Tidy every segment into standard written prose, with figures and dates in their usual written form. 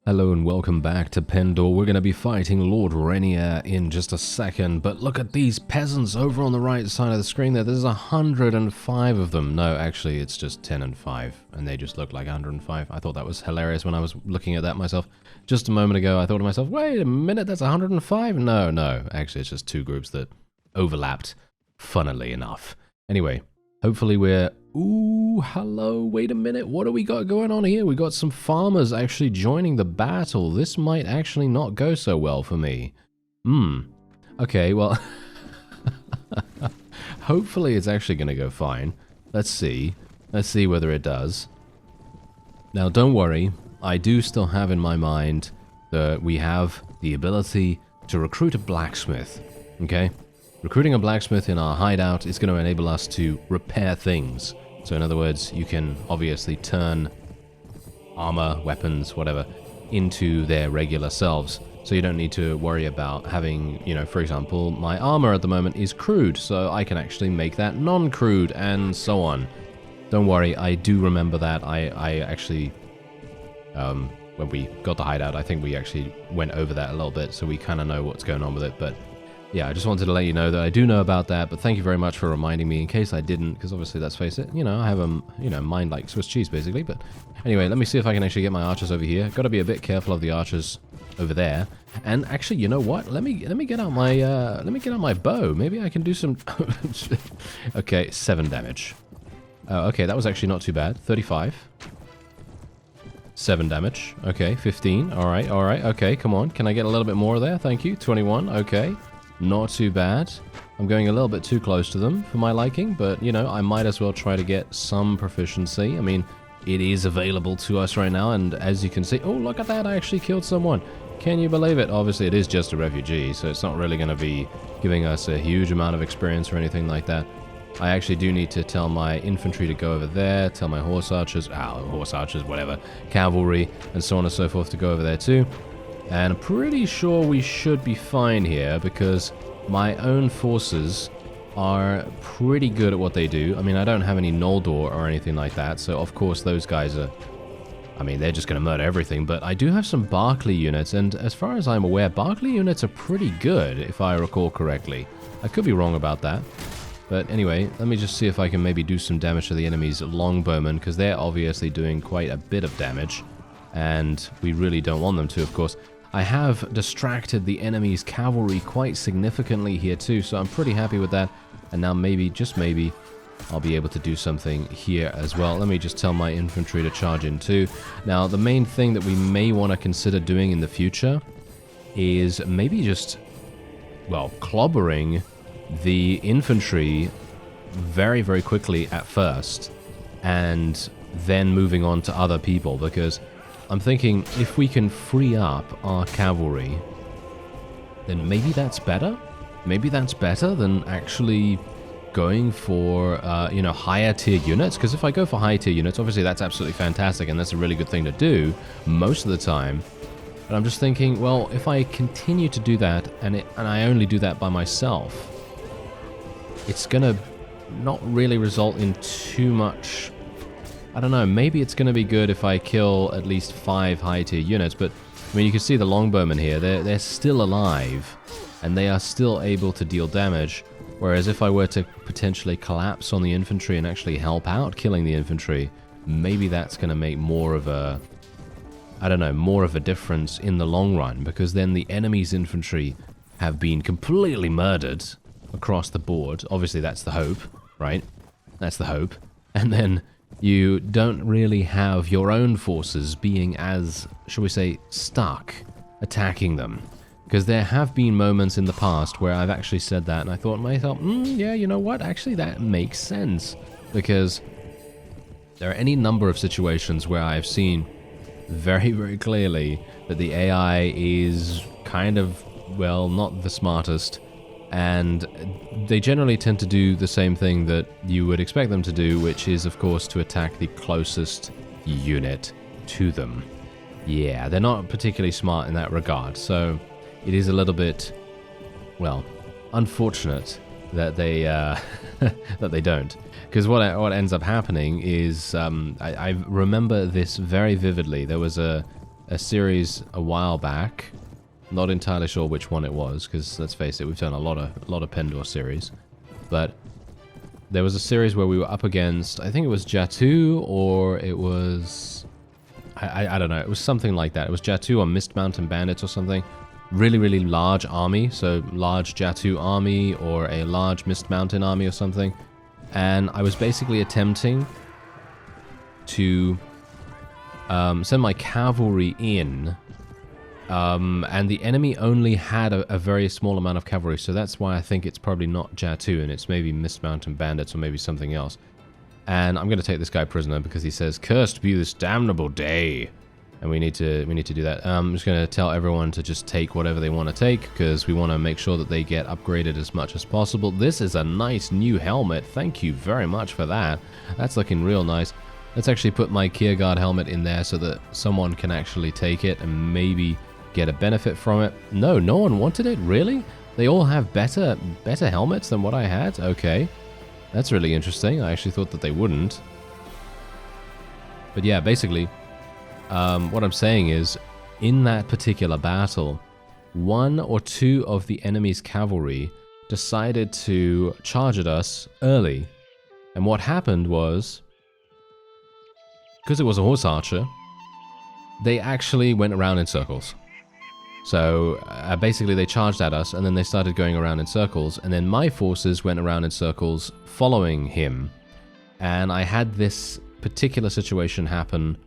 Hello and welcome back to Pendor. We're going to be fighting Lord Rainier in just a second, but look at these peasants over on the right side of the screen there. There's 105 of them. No, actually it's just 10 and 5, and they just look like 105. I thought that was hilarious when I was looking at that myself. Just a moment ago I thought to myself, wait a minute, that's 105? No, actually it's just two groups that overlapped, funnily enough. Anyway, hopefully we're... Ooh, hello, wait a minute, what do we got going on here? We got some farmers actually joining the battle. This might actually not go so well for me. Okay, well, hopefully it's actually going to go fine. Let's see whether it does. Now, don't worry, I do still have in my mind that we have the ability to recruit a blacksmith, okay? Recruiting a blacksmith in our hideout is going to enable us to repair things. So in other words, you can obviously turn armor, weapons, whatever, into their regular selves. So you don't need to worry about having, you know, for example, my armor at the moment is crude, so I can actually make that non-crude, and so on. Don't worry, I do remember that. I actually, when we got the hideout, I think we actually went over that a little bit, so we kind of know what's going on with it, but... yeah, I just wanted to let you know that I do know about that, but thank you very much for reminding me in case I didn't, because obviously, let's face it, you know, I have a, mind like Swiss cheese, basically, but anyway, let me see if I can actually get my archers over here. Got to be a bit careful of the archers over there, and actually, you know what? Let me get out my bow. Maybe I can do some... okay, 7 damage. Okay, that was actually not too bad. 35. 7 damage. Okay, 15. All right, okay, come on. Can I get a little bit more there? Thank you. 21, okay. Not too bad. I'm going a little bit too close to them for my liking, but, you know, I might as well try to get some proficiency. I mean, it is available to us right now, and as you can see... oh, look at that, I actually killed someone. Can you believe it? Obviously, it is just a refugee, so it's not really going to be giving us a huge amount of experience or anything like that. I actually do need to tell my infantry to go over there, tell my horse archers, whatever, cavalry, and so on and so forth to go over there too. And I'm pretty sure we should be fine here because my own forces are pretty good at what they do. I mean, I don't have any Noldor or anything like that, so of course those guys are... I mean, they're just going to murder everything, but I do have some Barclay units, and as far as I'm aware, Barclay units are pretty good, if I recall correctly. I could be wrong about that. But anyway, let me just see if I can maybe do some damage to the enemy's longbowmen, because they're obviously doing quite a bit of damage, and we really don't want them to, of course. I have distracted the enemy's cavalry quite significantly here too, so I'm pretty happy with that. And now maybe, just maybe, I'll be able to do something here as well. Let me just tell my infantry to charge in too. Now, the main thing that we may want to consider doing in the future is maybe just, well, clobbering the infantry very, very quickly at first, and then moving on to other people, because I'm thinking if we can free up our cavalry, then maybe that's better? Maybe that's better than actually going for, higher tier units? Because if I go for higher tier units, obviously that's absolutely fantastic, and that's a really good thing to do most of the time. But I'm just thinking, well, if I continue to do that, and I only do that by myself, it's gonna not really result in too much... I don't know, maybe it's going to be good if I kill at least 5 high-tier units, but, I mean, you can see the longbowmen here, they're still alive, and they are still able to deal damage, whereas if I were to potentially collapse on the infantry and actually help out killing the infantry, maybe that's going to make more of a... I don't know, more of a difference in the long run, because then the enemy's infantry have been completely murdered across the board. Obviously, that's the hope, right? That's the hope. And then you don't really have your own forces being as, shall we say, stuck attacking them. Because there have been moments in the past where I've actually said that, and I thought to myself, yeah, you know what? Actually, that makes sense. Because there are any number of situations where I've seen very, very clearly that the AI is kind of, well, not the smartest, and they generally tend to do the same thing that you would expect them to do, which is, of course, to attack the closest unit to them. Yeah, they're not particularly smart in that regard, so it is a little bit, well, unfortunate that they that they don't. Because what ends up happening is, I remember this very vividly. There was a a series a while back. Not entirely sure which one it was, because let's face it, we've done a lot of Pendor series. But there was a series where we were up against, I think it was Jatu, or it was... I don't know, it was something like that. It was Jatu or Mist Mountain Bandits or something. Really, really large army, so large Jatu army or a large Mist Mountain army or something. And I was basically attempting to send my cavalry in, and the enemy only had a very small amount of cavalry, so that's why I think it's probably not Jatu, and it's maybe Mist Mountain Bandits or maybe something else. And I'm going to take this guy prisoner because he says, "Cursed be this damnable day." And we need to do that. I'm just going to tell everyone to just take whatever they want to take, because we want to make sure that they get upgraded as much as possible. This is a nice new helmet. Thank you very much for that. That's looking real nice. Let's actually put my Kierguard helmet in there so that someone can actually take it and maybe get a benefit from it. No, no one wanted it? Really? They all have better helmets than what I had? Okay. That's really interesting. I actually thought that they wouldn't. But yeah, basically... what I'm saying is, in that particular battle, one or two of the enemy's cavalry decided to charge at us early. And what happened was, because it was a horse archer, they actually went around in circles. So basically they charged at us, and then they started going around in circles, and then my forces went around in circles following him. And I had this particular situation happen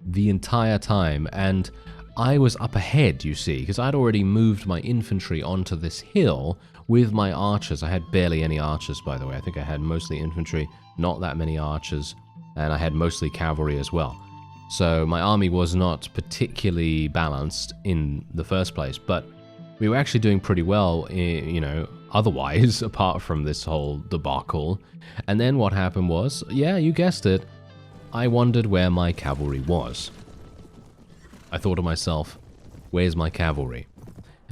the entire time, and I was up ahead, you see, because I'd already moved my infantry onto this hill with my archers. I had barely any archers, by the way. I think I had mostly infantry, not that many archers, and I had mostly cavalry as well. So my army was not particularly balanced in the first place, but we were actually doing pretty well, you know, otherwise, apart from this whole debacle. And then what happened was, yeah, you guessed it, I wondered where my cavalry was. I thought to myself, where's my cavalry?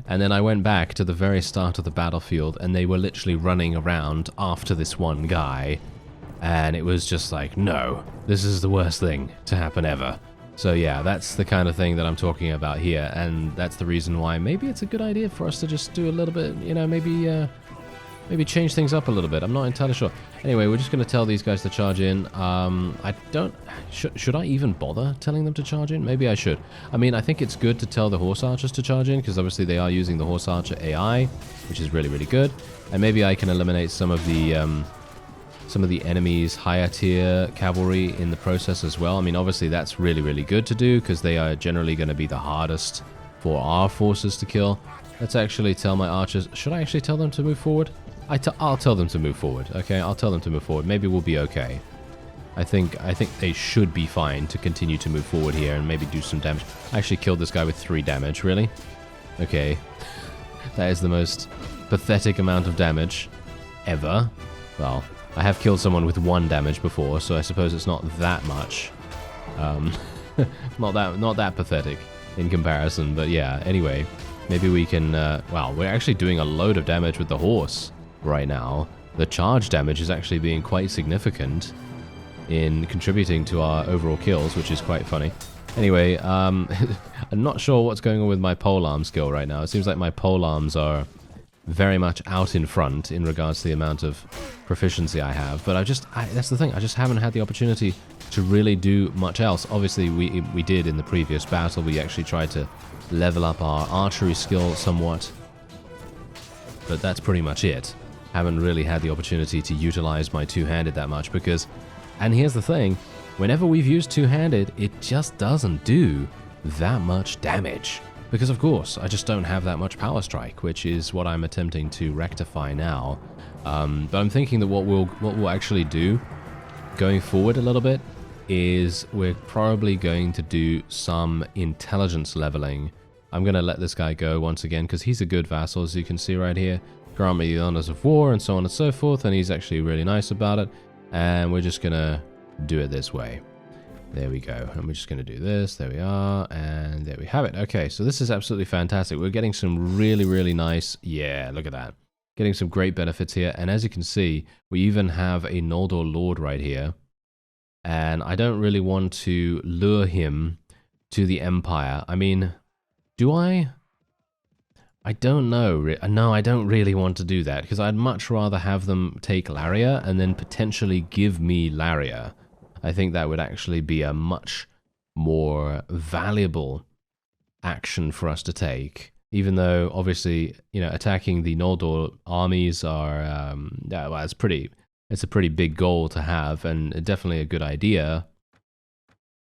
And then I went back to the very start of the battlefield, and they were literally running around after this one guy. And it was just like, no, this is the worst thing to happen ever. So yeah, that's the kind of thing that I'm talking about here, and that's the reason why maybe it's a good idea for us to just do a little bit, you know, maybe change things up a little bit. I'm not entirely sure. Anyway, we're just going to tell these guys to charge in. I don't... Should I even bother telling them to charge in? Maybe I should. I mean, I think it's good to tell the horse archers to charge in, because obviously they are using the horse archer AI, which is really, really good. And maybe I can eliminate some of the enemy's higher tier cavalry in the process as well. I mean, obviously that's really, really good to do, because they are generally going to be the hardest for our forces to kill. Let's actually tell my archers... Should I actually tell them to move forward? I'll tell them to move forward, okay? I'll tell them to move forward. Maybe we'll be okay. I think they should be fine to continue to move forward here and maybe do some damage. I actually killed this guy with 3 damage, really? Okay. That is the most pathetic amount of damage ever. Well, I have killed someone with 1 damage before, so I suppose it's not that much. Not that pathetic in comparison, but yeah, anyway. Maybe we can, wow, we're actually doing a load of damage with the horse right now. The charge damage is actually being quite significant in contributing to our overall kills, which is quite funny. Anyway, I'm not sure what's going on with my polearm skill right now. It seems like my polearms are very much out in front in regards to the amount of proficiency I have. But that's the thing, I just haven't had the opportunity to really do much else. Obviously, we did in the previous battle. We actually tried to level up our archery skill somewhat, but that's pretty much it. Haven't really had the opportunity to utilize my two-handed that much, because, and here's the thing, whenever we've used two-handed, it just doesn't do that much damage, because of course I just don't have that much power strike, which is what I'm attempting to rectify now. But I'm thinking that what we'll actually do going forward a little bit is we're probably going to do some intelligence leveling. I'm going to let this guy go once again, because he's a good vassal, as you can see right here. Grant me the honors of war, and so on and so forth, and he's actually really nice about it. And we're just going to do it this way. There we go. And we're just going to do this. There we are. And there we have it. Okay, so this is absolutely fantastic. We're getting some really, really nice... Yeah, look at that. Getting some great benefits here. And as you can see, we even have a Noldor Lord right here. And I don't really want to lure him to the Empire. I mean, do I? I don't know. No, I don't really want to do that, because I'd much rather have them take Laria and then potentially give me Laria. I think that would actually be a much more valuable action for us to take. Even though, obviously, you know, attacking the Noldor armies are, yeah, well, it's a pretty big goal to have, and definitely a good idea.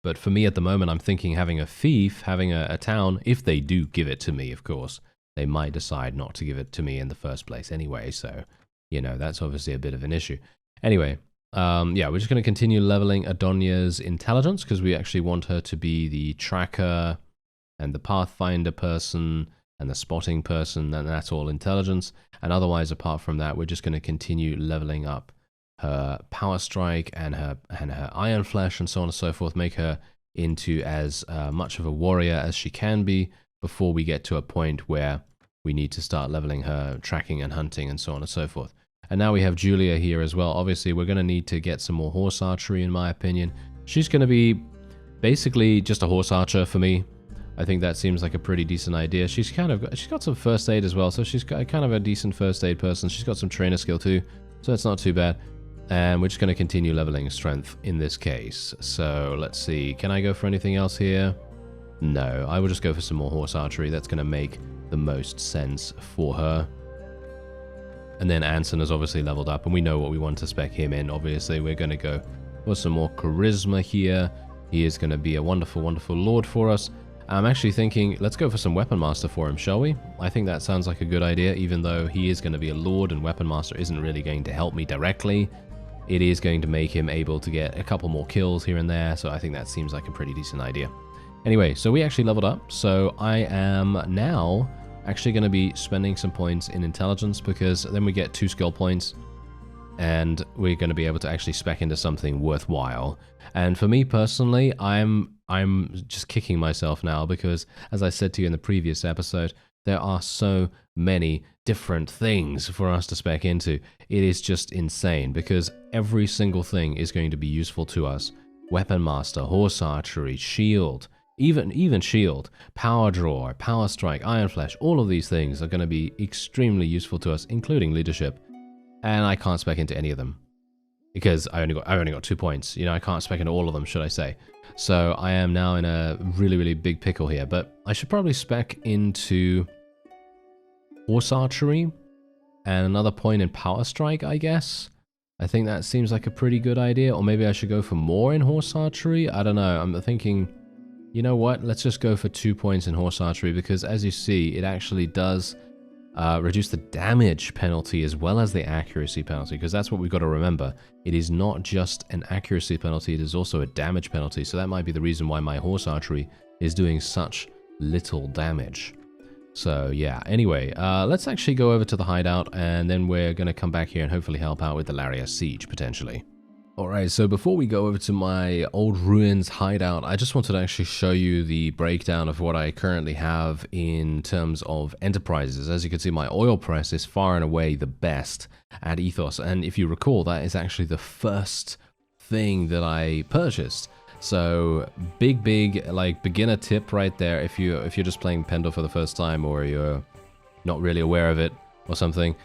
But for me at the moment, I'm thinking having a fief, having a town, if they do give it to me, of course. They might decide not to give it to me in the first place anyway, so, you know, that's obviously a bit of an issue. Anyway, yeah, we're just going to continue leveling Adonia's intelligence, because we actually want her to be the tracker and the pathfinder person and the spotting person, and that's all intelligence. And otherwise, apart from that, we're just going to continue leveling up her power strike and her iron flesh and so on and so forth, make her into as much of a warrior as she can be, before we get to a point where we need to start leveling her tracking and hunting and so on and so forth. And now we have Julia here as well. Obviously, we're going to need to get some more horse archery, in my opinion. She's going to be basically just a horse archer for me. I think that seems like a pretty decent idea. She's got some first aid as well, so she's got kind of a decent first aid person. She's got some trainer skill too, so it's not too bad. And we're just going to continue leveling strength in this case. So let's see, can I go for anything else here? No, I will just go for some more horse archery. That's going to make the most sense for her. And then Anson has obviously leveled up, and we know what we want to spec him in. Obviously, we're going to go for some more charisma here. He is going to be a wonderful, wonderful lord for us. I'm actually thinking, let's go for some Weapon Master for him, shall we? I think that sounds like a good idea, even though he is going to be a lord and Weapon Master isn't really going to help me directly. It is going to make him able to get a couple more kills here and there, so I think that seems like a pretty decent idea. Anyway, so we actually leveled up, so I am now actually going to be spending some points in intelligence, because then we get 2 skill points, and we're going to be able to actually spec into something worthwhile. And for me personally, I'm just kicking myself now, because as I said to you in the previous episode, there are so many different things for us to spec into. It is just insane, because every single thing is going to be useful to us. Weapon Master, Horse Archery, Shield, even Shield, Power Draw, Power Strike, Iron Flesh, all of these things are going to be extremely useful to us, including Leadership. And I can't spec into any of them, because I only got 2 points. You know, I can't spec into all of them, should I say. So I am now in a really, really big pickle here, but I should probably spec into Horse Archery and another point in Power Strike, I guess. I think that seems like a pretty good idea. Or maybe I should go for more in Horse Archery. I don't know. I'm thinking, you know what? Let's just go for 2 points in Horse Archery, because as you see, it actually does reduce the damage penalty as well as the accuracy penalty, because that's what we've got to remember. It is not just an accuracy penalty, it is also a damage penalty. So that might be the reason why my Horse Archery is doing such little damage. So yeah, anyway, let's actually go over to the hideout, and then we're going to come back here and hopefully help out with the Laria siege, potentially. Alright, so before we go over to my old ruins hideout, I just wanted to actually show you the breakdown of what I currently have in terms of enterprises. As you can see, my oil press is far and away the best at Ethos, and if you recall, that is actually the first thing that I purchased. So big like beginner tip right there, if you're just playing Pendor for the first time, or you're not really aware of it or something.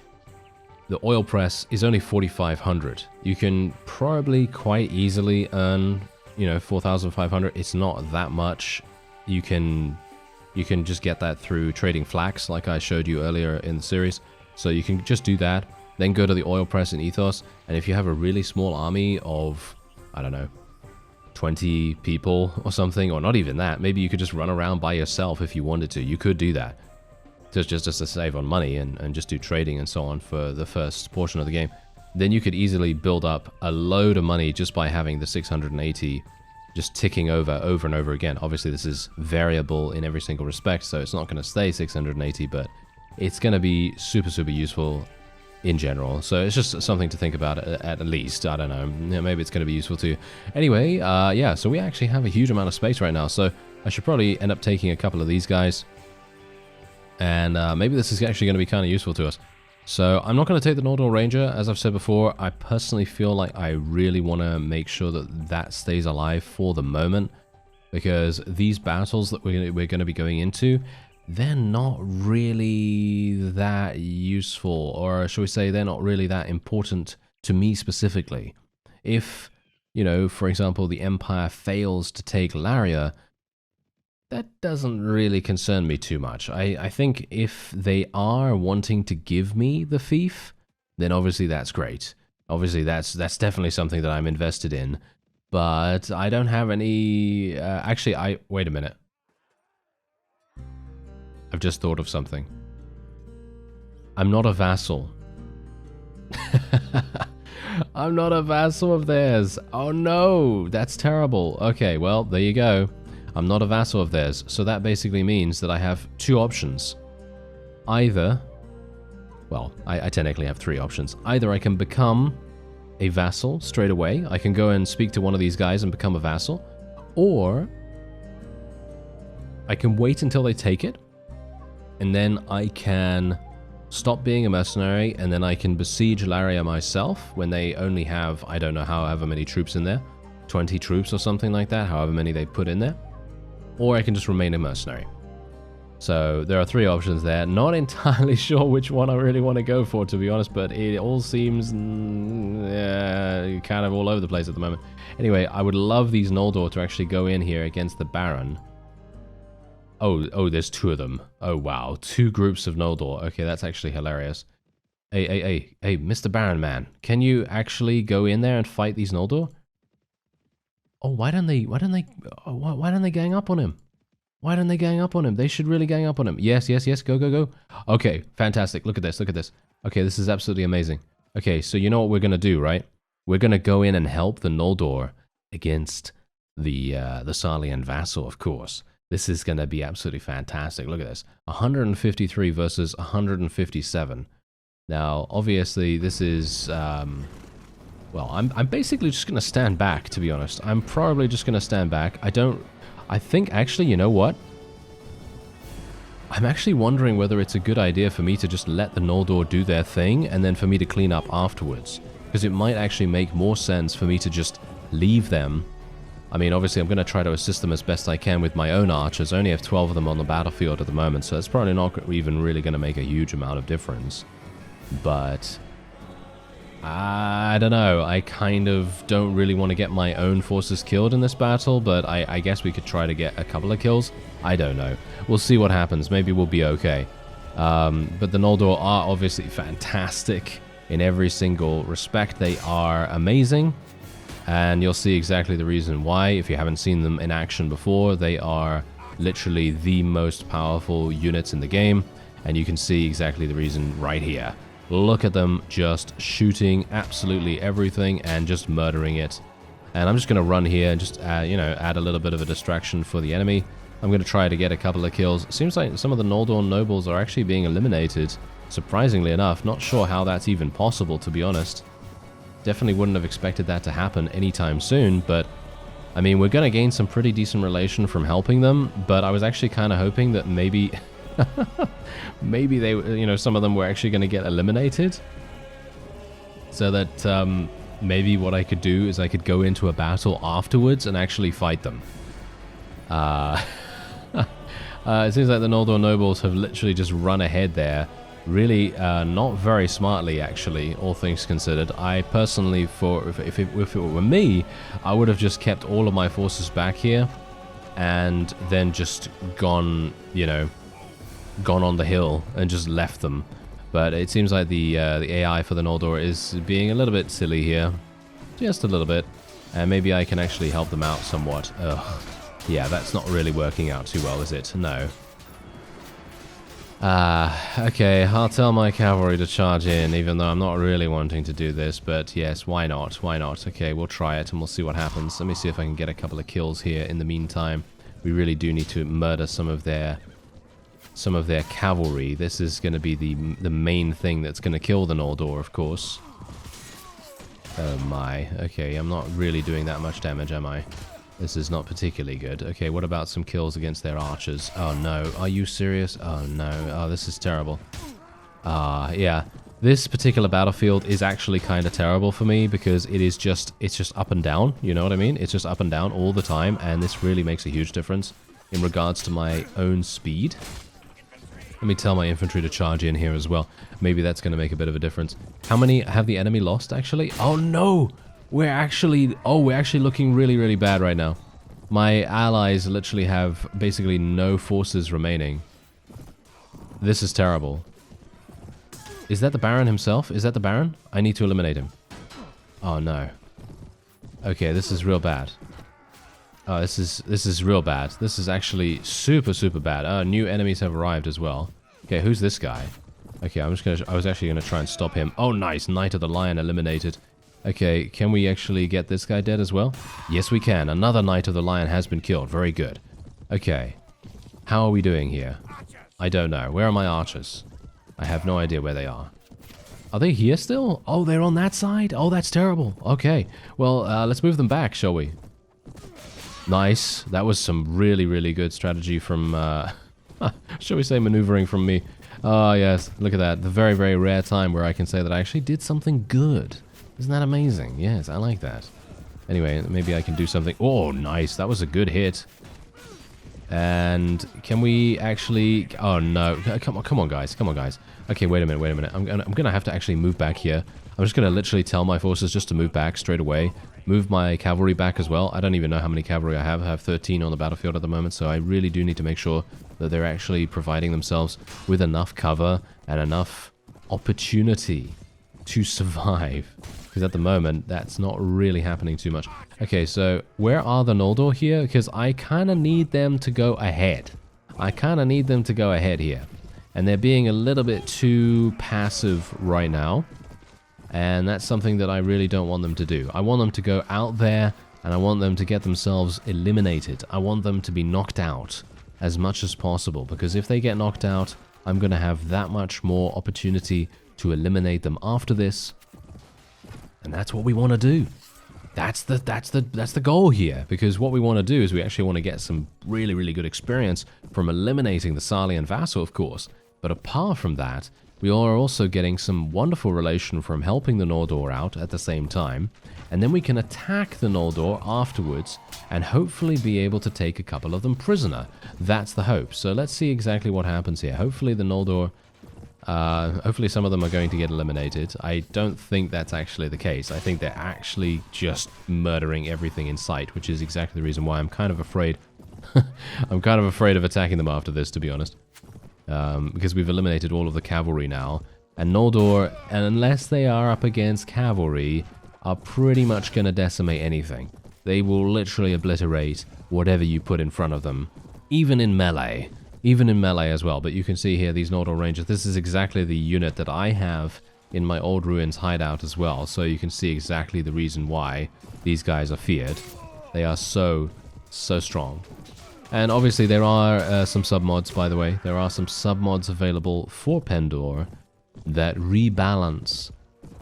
The oil press is only 4,500. You can probably quite easily earn, you know, 4,500. It's not that much. You can just get that through trading flax, like I showed you earlier in the series. So you can just do that, then go to the oil press in Ethos, and if you have a really small army of, I don't know, 20 people or something, or not even that, maybe you could just run around by yourself if you wanted to. You could do that. Just to save on money and just do trading and so on for the first portion of the game. Then you could easily build up a load of money just by having the 680 just ticking over and over again. Obviously this is variable in every single respect, so it's not going to stay 680, but it's going to be super useful in general. So it's just something to think about at least. I don't know, maybe it's going to be useful to you. Anyway, yeah, so we actually have a huge amount of space right now, so I should probably end up taking a couple of these guys. And maybe this is actually going to be kind of useful to us. So I'm not going to take the Noldor Ranger. As I've said before, I personally feel like I really want to make sure that that stays alive for the moment. because these battles that we're going to be going into, they're not really that useful, or shall we say they're not really that important to me specifically. If, you know, for example, the Empire fails to take Laria, that doesn't really concern me too much. I think if they are wanting to give me the fief, then obviously that's great. Obviously that's definitely something that I'm invested in. But I don't have any... actually, wait a minute. I've just thought of something. I'm not a vassal. I'm not a vassal of theirs. Oh no, that's terrible. Okay, well, there you go. I'm not a vassal of theirs. So that basically means that I have two options. Either... Well, I technically have three options. Either I can become a vassal straight away. I can go and speak to one of these guys and become a vassal. Or I can wait until they take it. And then I can stop being a mercenary, and then I can besiege Laria myself when they only have, I don't know however many troops in there, 20 troops or something like that, however many they put in there. Or I can just remain a mercenary. So there are three options there. Not entirely sure which one I really want to go for, to be honest, but it all seems kind of all over the place at the moment. Anyway, I would love these Noldor to actually go in here against the Baron. Oh, there's two of them. Oh, wow. Two groups of Noldor. Okay, that's actually hilarious. Hey, Mr. Baron Man, can you actually go in there and fight these Noldor? Oh, why don't they gang up on him? Why don't they gang up on him? They should really gang up on him. Yes, go. Okay, fantastic. Look at this. Okay, this is absolutely amazing. Okay, so you know what we're going to do, right? We're going to go in and help the Noldor against the Sarlian vassal, of course. This is going to be absolutely fantastic. Look at this. 153 versus 157. Now, obviously, this is... well, I'm basically just going to stand back, to be honest. I'm probably just going to stand back. I think, actually, you know what? I'm actually wondering whether it's a good idea for me to just let the Noldor do their thing, and then for me to clean up afterwards. Because it might actually make more sense for me to just leave them. I mean, obviously, I'm going to try to assist them as best I can with my own archers. I only have 12 of them on the battlefield at the moment, so it's probably not even really going to make a huge amount of difference. But... I don't know. I kind of don't really want to get my own forces killed in this battle, but I guess we could try to get a couple of kills. I don't know. We'll see what happens. Maybe we'll be okay. But the Noldor are obviously fantastic in every single respect. They are amazing, and you'll see exactly the reason why. If you haven't seen them in action before, they are literally the most powerful units in the game, and you can see exactly the reason right here. Look at them just shooting absolutely everything and just murdering it. And I'm just going to run here and just, add a little bit of a distraction for the enemy. I'm going to try to get a couple of kills. It seems like some of the Noldor nobles are actually being eliminated, surprisingly enough. Not sure how that's even possible, to be honest. Definitely wouldn't have expected that to happen anytime soon, but... I mean, we're going to gain some pretty decent relation from helping them, but I was actually kind of hoping that maybe... maybe they, some of them were actually going to get eliminated. So that maybe what I could do is I could go into a battle afterwards and actually fight them. It seems like the Noldor nobles have literally just run ahead there. Really not very smartly, actually, all things considered. I personally, if it were me, I would have just kept all of my forces back here and then just gone on the hill and just left them. But it seems like the AI for the Noldor is being a little bit silly here. Just a little bit. And maybe I can actually help them out somewhat. Ugh. Yeah, that's not really working out too well, is it? No. Okay, I'll tell my cavalry to charge in, even though I'm not really wanting to do this, but yes, why not? Why not? Okay, we'll try it and we'll see what happens. Let me see if I can get a couple of kills here in the meantime. We really do need to murder some of their cavalry. This is going to be the main thing that's going to kill the Noldor, of course. Oh my. Okay, I'm not really doing that much damage, am I? This is not particularly good. Okay, what about some kills against their archers? Oh no, are you serious? Oh no, oh this is terrible. Yeah, This particular battlefield is actually kind of terrible for me because it's just up and down, you know what I mean? It's just up and down all the time, and this really makes a huge difference in regards to my own speed. Let me tell my infantry to charge in here as well. Maybe that's going to make a bit of a difference. How many have the enemy lost, actually? Oh, no! We're actually looking really, really bad right now. My allies literally have basically no forces remaining. This is terrible. Is that the Baron himself? Is that the Baron? I need to eliminate him. Oh, no. Okay, this is real bad. Oh, this is real bad. This is actually super, super bad. New enemies have arrived as well. Okay, who's this guy? Okay, I was actually gonna try and stop him. Oh, nice. Knight of the Lion eliminated. Okay, can we actually get this guy dead as well? Yes, we can. Another Knight of the Lion has been killed. Very good. Okay. How are we doing here? I don't know. Where are my archers? I have no idea where they are. Are they here still? Oh, they're on that side? Oh, that's terrible. Okay. Well, let's move them back, shall we? Nice. That was some really, really good strategy from, shall we say maneuvering from me. Oh, yes. Look at that. The very, very rare time where I can say that I actually did something good. Isn't that amazing? Yes, I like that. Anyway, maybe I can do something. Oh, nice. That was a good hit. And can we actually... Oh, no. Come on, guys. Come on, guys. Okay, wait a minute. I'm gonna have to actually move back here. I'm just gonna literally tell my forces just to move back straight away. Move my cavalry back as well. I don't even know how many cavalry I have. I have 13 on the battlefield at the moment, so I really do need to make sure that they're actually providing themselves with enough cover and enough opportunity to survive. Because at the moment, that's not really happening too much. Okay, so where are the Noldor here? Because I kind of need them to go ahead. Here. And they're being a little bit too passive right now. And that's something that I really don't want them to do. I want them to go out there, and I want them to get themselves eliminated. I want them to be knocked out as much as possible. Because if they get knocked out, I'm going to have that much more opportunity to eliminate them after this. And that's what we want to do. That's the goal here, because what we want to do is we actually want to get some really, really good experience from eliminating the Salian vassal, of course. But apart from that, we are also getting some wonderful relation from helping the Noldor out at the same time, and then we can attack the Noldor afterwards and hopefully be able to take a couple of them prisoner. That's the hope. So let's see exactly what happens here. Hopefully the Noldor... hopefully some of them are going to get eliminated. I don't think that's actually the case. I think they're actually just murdering everything in sight, which is exactly the reason why I'm kind of afraid. I'm kind of afraid of attacking them after this, to be honest. Because we've eliminated all of the cavalry now. And Noldor, unless they are up against cavalry, are pretty much going to decimate anything. They will literally obliterate whatever you put in front of them, even in melee. Even in melee as well, but you can see here these Noldor Rangers. This is exactly the unit that I have in my Old Ruins hideout as well, so you can see exactly the reason why these guys are feared. They are so strong. And obviously there are some submods, by the way. There are some submods available for Pendor that rebalance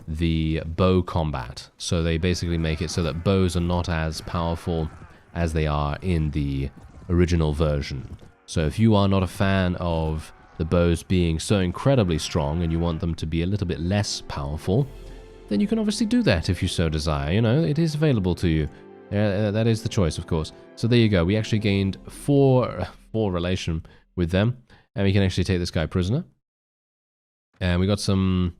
the bow combat. So they basically make it so that bows are not as powerful as they are in the original version. So if you are not a fan of the bows being so incredibly strong and you want them to be a little bit less powerful, then you can obviously do that if you so desire. You know, it is available to you. That is the choice, of course. So there you go. We actually gained four relation with them, and we can actually take this guy prisoner. And we got some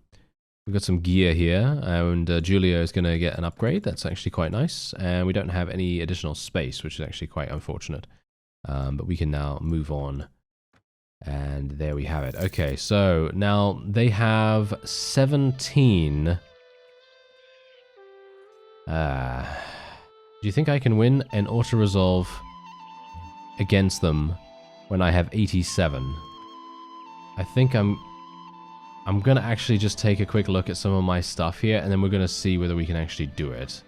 gear here, and Julia is going to get an upgrade. That's actually quite nice. And we don't have any additional space, which is actually quite unfortunate. But we can now move on. And there we have it. Okay, so now they have 17. Do you think I can win an auto-resolve against them when I have 87? I think I'm going to actually just take a quick look at some of my stuff here, and then we're going to see whether we can actually do it.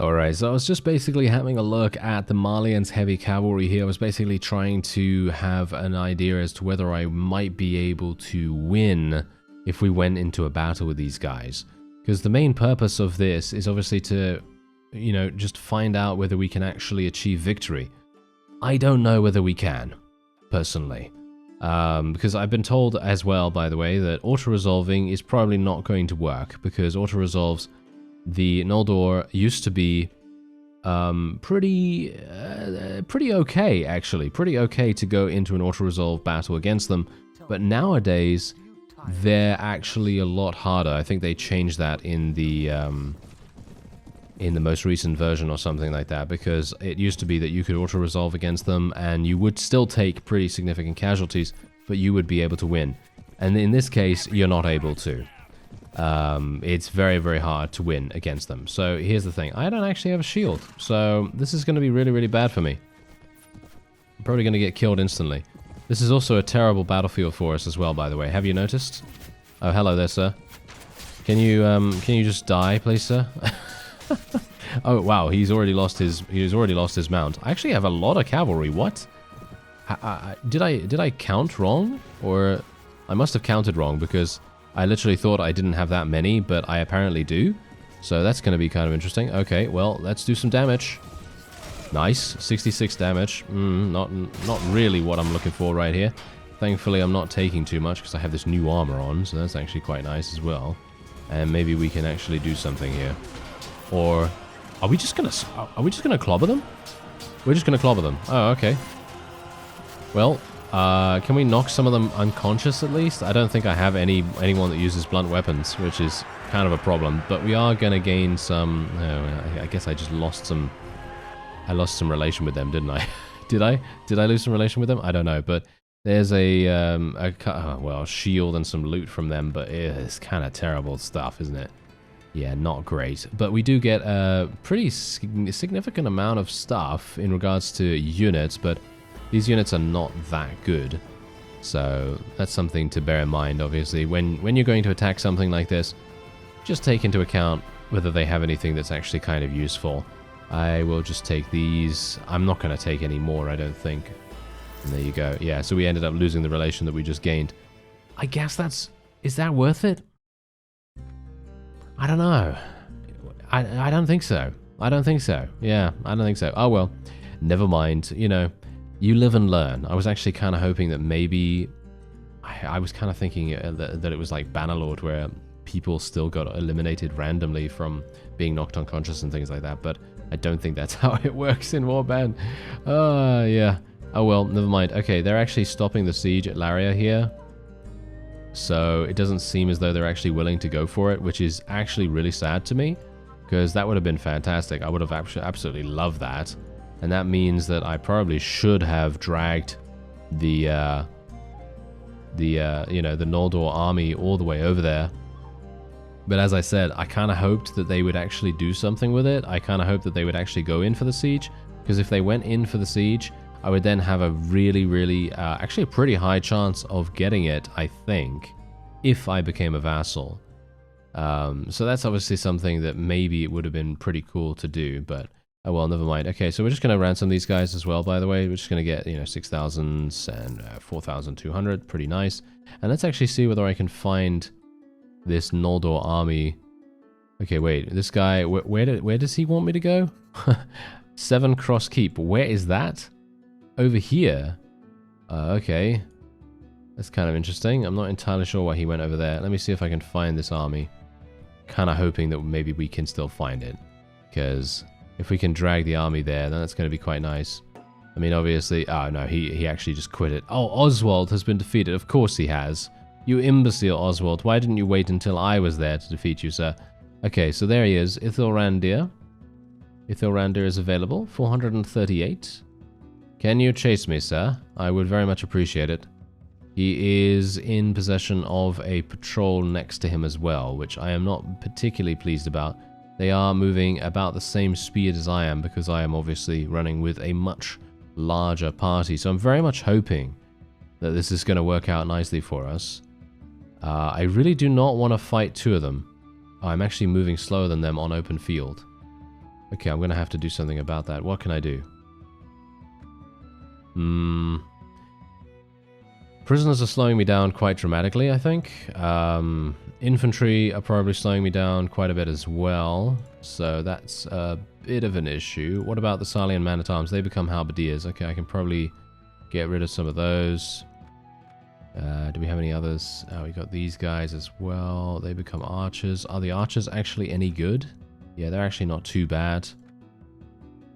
Alright, so I was just basically having a look at the Malians' heavy cavalry here. I was basically trying to have an idea as to whether I might be able to win if we went into a battle with these guys. Because the main purpose of this is obviously to, you know, just find out whether we can actually achieve victory. I don't know whether we can, personally. Because I've been told as well, by the way, that auto-resolving is probably not going to work, because auto-resolves, the Noldor used to be pretty okay, actually. Pretty okay to go into an auto-resolve battle against them, but nowadays, they're actually a lot harder. I think they changed that in the most recent version or something like that, because it used to be that you could auto-resolve against them and you would still take pretty significant casualties, but you would be able to win. And in this case, you're not able to. It's very, very hard to win against them. So here's the thing. I don't actually have a shield, so this is going to be really, really bad for me. I'm probably going to get killed instantly. This is also a terrible battlefield for us as well, by the way. Have you noticed? Oh, hello there, sir. Can you just die, please, sir? Oh wow, he's already lost his mount. I actually have a lot of cavalry. What? Did I count wrong? Or I must have counted wrong, because I literally thought I didn't have that many, but I apparently do. So that's going to be kind of interesting. Okay, well, let's do some damage. Nice, 66 damage. Not really what I'm looking for right here. Thankfully, I'm not taking too much because I have this new armor on, so that's actually quite nice as well. And maybe we can actually do something here. Or are we just gonna clobber them? We're just gonna clobber them. Oh, okay. Well, can we knock some of them unconscious at least? I don't think I have anyone that uses blunt weapons, which is kind of a problem. But we are gonna gain some. Oh, I guess I just lost some. I lost some relation with them, didn't I? Did I lose some relation with them? I don't know, but there's a shield and some loot from them, but it's kind of terrible stuff, isn't it? Yeah, not great. But we do get a pretty significant amount of stuff in regards to units, but these units are not that good. So that's something to bear in mind, obviously. When you're going to attack something like this, just take into account whether they have anything that's actually kind of useful. I will just take these. I'm not going to take any more, I don't think. And there you go. Yeah, so we ended up losing the relation that we just gained. I guess is that worth it? I don't know. I don't think so. I don't think so. Yeah, I don't think so. Oh well, never mind. You know, you live and learn. I was actually kind of hoping that maybe... I was kind of thinking that it was like Bannerlord, where people still got eliminated randomly from being knocked unconscious and things like that, but I don't think that's how it works in Warband. Yeah. Oh well, never mind. Okay, they're actually stopping the siege at Laria here. So it doesn't seem as though they're actually willing to go for it, which is actually really sad to me, because that would have been fantastic. I would have absolutely loved that. And that means that I probably should have dragged the Noldor army all the way over there. But as I said, I kind of hoped that they would actually do something with it. I kind of hoped that they would actually go in for the siege, because if they went in for the siege, I would then have a really, actually a pretty high chance of getting it, I think, if I became a vassal. So that's obviously something that maybe it would have been pretty cool to do, but oh well, never mind. Okay, so we're just going to ransom these guys as well, by the way. We're just going to get, 6,000 and 4,200, pretty nice. And let's actually see whether I can find this Noldor army. Okay, wait, this guy, where does he want me to go? 7 Cross Keep, where is that? Over here. Okay. That's kind of interesting. I'm not entirely sure why he went over there. Let me see if I can find this army. Kind of hoping that maybe we can still find it. Because if we can drag the army there, then that's going to be quite nice. I mean, obviously... Oh, no, he actually just quit it. Oh, Oswald has been defeated. Of course he has. You imbecile, Oswald. Why didn't you wait until I was there to defeat you, sir? Okay, so there he is. Ithilrandir. Ithilrandir is available. 438. Can you chase me, sir? I would very much appreciate it. He is in possession of a patrol next to him as well, which I am not particularly pleased about. They are moving about the same speed as I am, because I am obviously running with a much larger party. So I'm very much hoping that this is going to work out nicely for us. I really do not want to fight 2 of them. I'm actually moving slower than them on open field. Okay, I'm going to have to do something about that. What can I do? Prisoners are slowing me down quite dramatically, I think. Infantry are probably slowing me down quite a bit as well. So that's a bit of an issue. What about the Salian man-at-arms? They become halberdiers. Okay, I can probably get rid of some of those. Do we have any others? We got these guys as well. They become archers. Are the archers actually any good? Yeah, they're actually not too bad.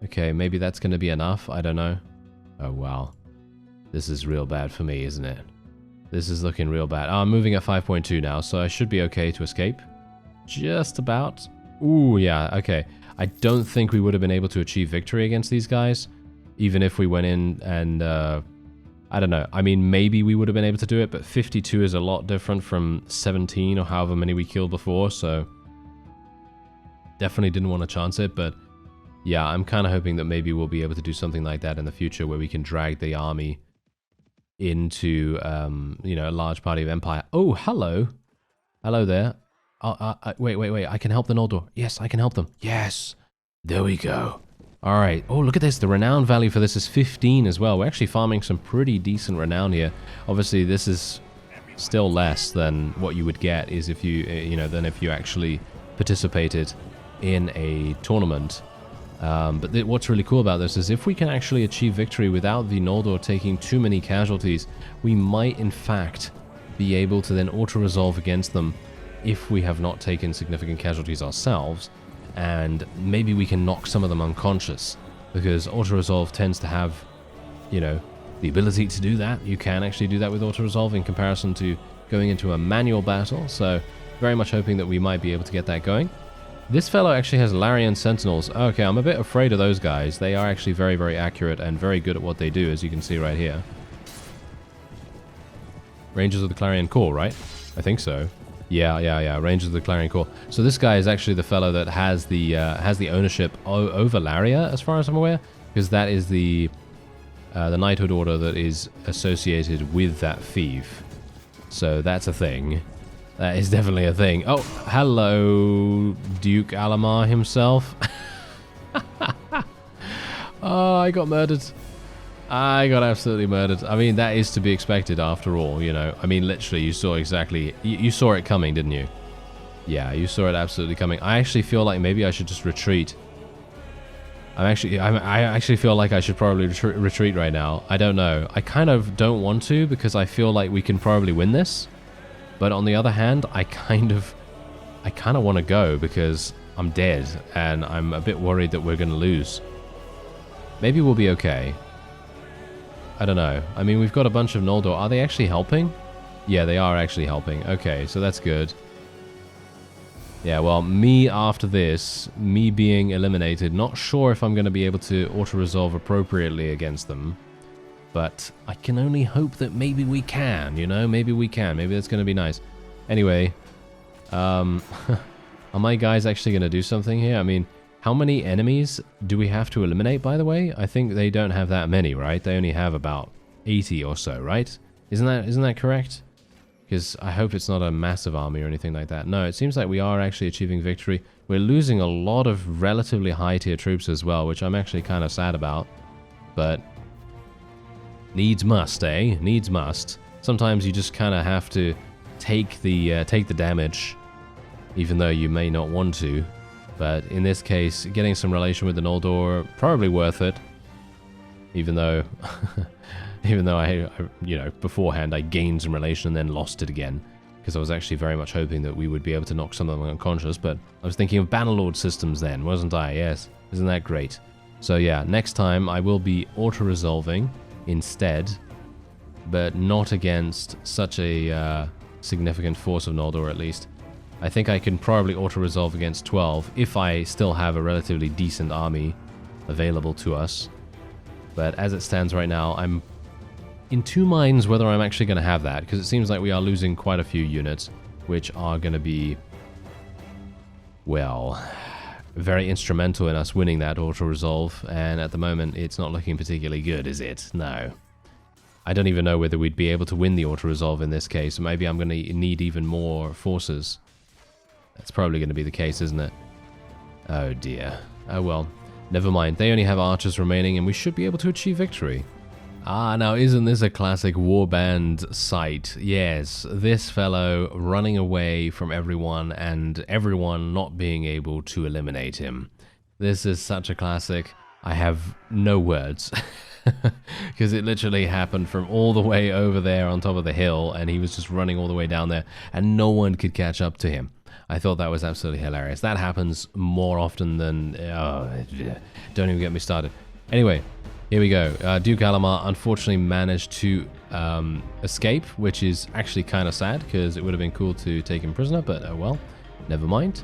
Okay, maybe that's going to be enough. I don't know. Oh, wow. This is real bad for me, isn't it? This is looking real bad. I'm moving at 5.2 now, so I should be okay to escape. Just about. Ooh, yeah, okay. I don't think we would have been able to achieve victory against these guys, even if we went in and... I don't know. I mean, maybe we would have been able to do it, but 52 is a lot different from 17 or however many we killed before, so... Definitely didn't want to chance it, but... Yeah, I'm kind of hoping that maybe we'll be able to do something like that in the future where we can drag the army into, you know, a large party of Empire. Oh, hello! Hello there. Wait. I can help the Noldor. Yes, I can help them. Yes! There we go. Alright. Oh, look at this. The renown value for this is 15 as well. We're actually farming some pretty decent renown here. Obviously, this is still less than what you would get is if you, than if you actually participated in a tournament. But what's really cool about this is if we can actually achieve victory without the Noldor taking too many casualties, we might in fact be able to then auto-resolve against them if we have not taken significant casualties ourselves, and maybe we can knock some of them unconscious, because auto-resolve tends to have, you know, the ability to do that. You can actually do that with auto-resolve in comparison to going into a manual battle, so very much hoping that we might be able to get that going. This fellow actually has Larian Sentinels. Okay, I'm a bit afraid of those guys. They are actually very, very accurate and very good at what they do, as you can see right here. Rangers of the Clarion Call, right? I think so. Yeah. Rangers of the Clarion Call. So this guy is actually the fellow that has the ownership over Laria, as far as I'm aware, because that is the knighthood order that is associated with that fief. So that's a thing. That is definitely a thing. Oh, hello, Duke Alamar himself. Oh, I got murdered. I got absolutely murdered. I mean, that is to be expected after all, you know. I mean, literally, you saw exactly... You saw it coming, didn't you? Yeah, you saw it absolutely coming. I actually feel like maybe I should just retreat. I actually feel like I should probably retreat right now. I don't know. I kind of don't want to because I feel like we can probably win this. But on the other hand, I kind of want to go because I'm dead and I'm a bit worried that we're going to lose. Maybe we'll be okay. I don't know. I mean, we've got a bunch of Noldor. Are they actually helping? Yeah, they are actually helping. Okay, so that's good. Yeah, well, me after this, me being eliminated, not sure if I'm going to be able to auto-resolve appropriately against them. But I can only hope that maybe we can, you know? Maybe we can. Maybe that's going to be nice. Anyway, are my guys actually going to do something here? I mean, how many enemies do we have to eliminate, by the way? I think they don't have that many, right? They only have about 80 or so, right? Isn't that correct? Because I hope it's not a massive army or anything like that. No, it seems like we are actually achieving victory. We're losing a lot of relatively high-tier troops as well, which I'm actually kind of sad about. But... needs must, eh? Needs must. Sometimes you just kind of have to take the damage, even though you may not want to. But in this case, getting some relation with the Noldor, probably worth it. Even though, I you know, beforehand I gained some relation and then lost it again, because I was actually very much hoping that we would be able to knock some of them unconscious. But I was thinking of Bannerlord systems then, wasn't I? Yes, isn't that great? So yeah, next time I will be auto-resolving instead, but not against such a significant force of Noldor at least. I think I can probably auto-resolve against 12 if I still have a relatively decent army available to us. But as it stands right now, I'm in two minds whether I'm actually going to have that, because it seems like we are losing quite a few units, which are going to be, well, very instrumental in us winning that auto-resolve, and at the moment it's not looking particularly good, is it? No. I don't even know whether we'd be able to win the auto-resolve in this case. Maybe I'm going to need even more forces. That's probably going to be the case, isn't it? Oh dear. Oh well. Never mind. They only have archers remaining and we should be able to achieve victory. Ah, now isn't this a classic Warband sight? Yes, this fellow running away from everyone and everyone not being able to eliminate him. This is such a classic. I have no words. Because it literally happened from all the way over there on top of the hill, and he was just running all the way down there, and no one could catch up to him. I thought that was absolutely hilarious. That happens more often than... Oh, don't even get me started. Anyway, here we go. Duke Alamar unfortunately managed to escape, which is actually kind of sad, because it would have been cool to take him prisoner, but oh well, never mind.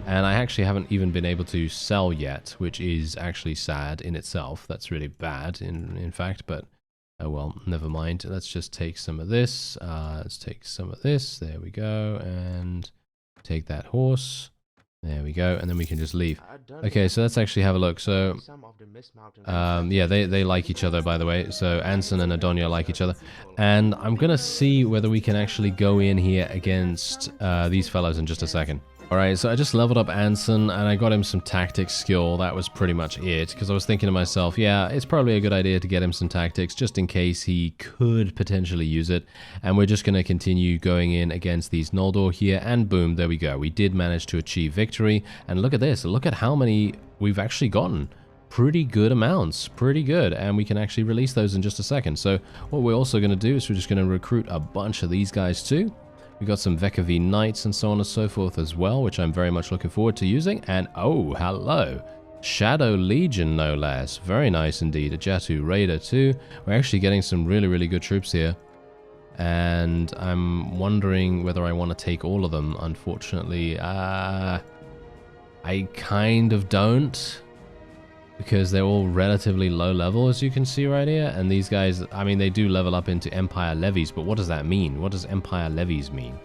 And I actually haven't even been able to sell yet, which is actually sad in itself. That's really bad, in fact, but oh well, never mind. Let's just take some of this. Let's take some of this. There we go. And take that horse. There we go. And then we can just leave. Okay, so let's actually have a look. So, yeah, they like each other, by the way. So Anson and Adonia like each other. And I'm going to see whether we can actually go in here against these fellows in just a second. Alright, so I just leveled up Anson, and I got him some tactics skill. That was pretty much it, because I was thinking to myself, yeah, it's probably a good idea to get him some tactics, just in case he could potentially use it. And we're just going to continue going in against these Noldor here, and boom, there we go. We did manage to achieve victory, and look at this. Look at how many we've actually gotten. Pretty good amounts, pretty good, and we can actually release those in just a second. So what we're also going to do is we're just going to recruit a bunch of these guys too. We got some Vekavi Knights and so on and so forth as well, which I'm very much looking forward to using. And oh, hello. Shadow Legion, no less. Very nice indeed. A Jatu Raider too. We're actually getting some really, really good troops here. And I'm wondering whether I want to take all of them, unfortunately. I kind of don't, because they're all relatively low level, as you can see right here. And these guys, I mean, they do level up into Empire Levies, but what does that mean? What does Empire Levies mean?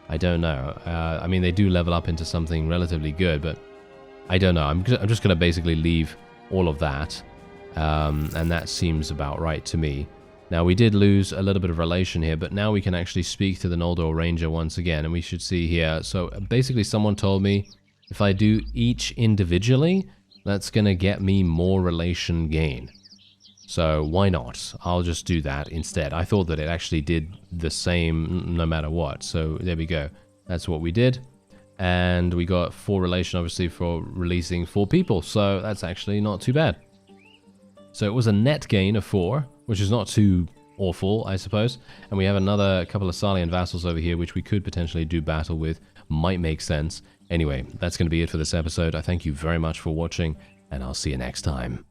I don't know. I mean, they do level up into something relatively good, but I don't know. I'm just going to basically leave all of that, and that seems about right to me. Now, we did lose a little bit of relation here, but now we can actually speak to the Noldor Ranger once again, and we should see here. So basically, someone told me if I do each individually, that's going to get me more relation gain. So why not? I'll just do that instead. I thought that it actually did the same no matter what. So there we go. That's what we did. And we got 4 relation, obviously, for releasing 4 people. So that's actually not too bad. So it was a net gain of 4, which is not too awful, I suppose. And we have another couple of Salian vassals over here, which we could potentially do battle with. Might make sense. Anyway, that's going to be it for this episode. I thank you very much for watching, and I'll see you next time.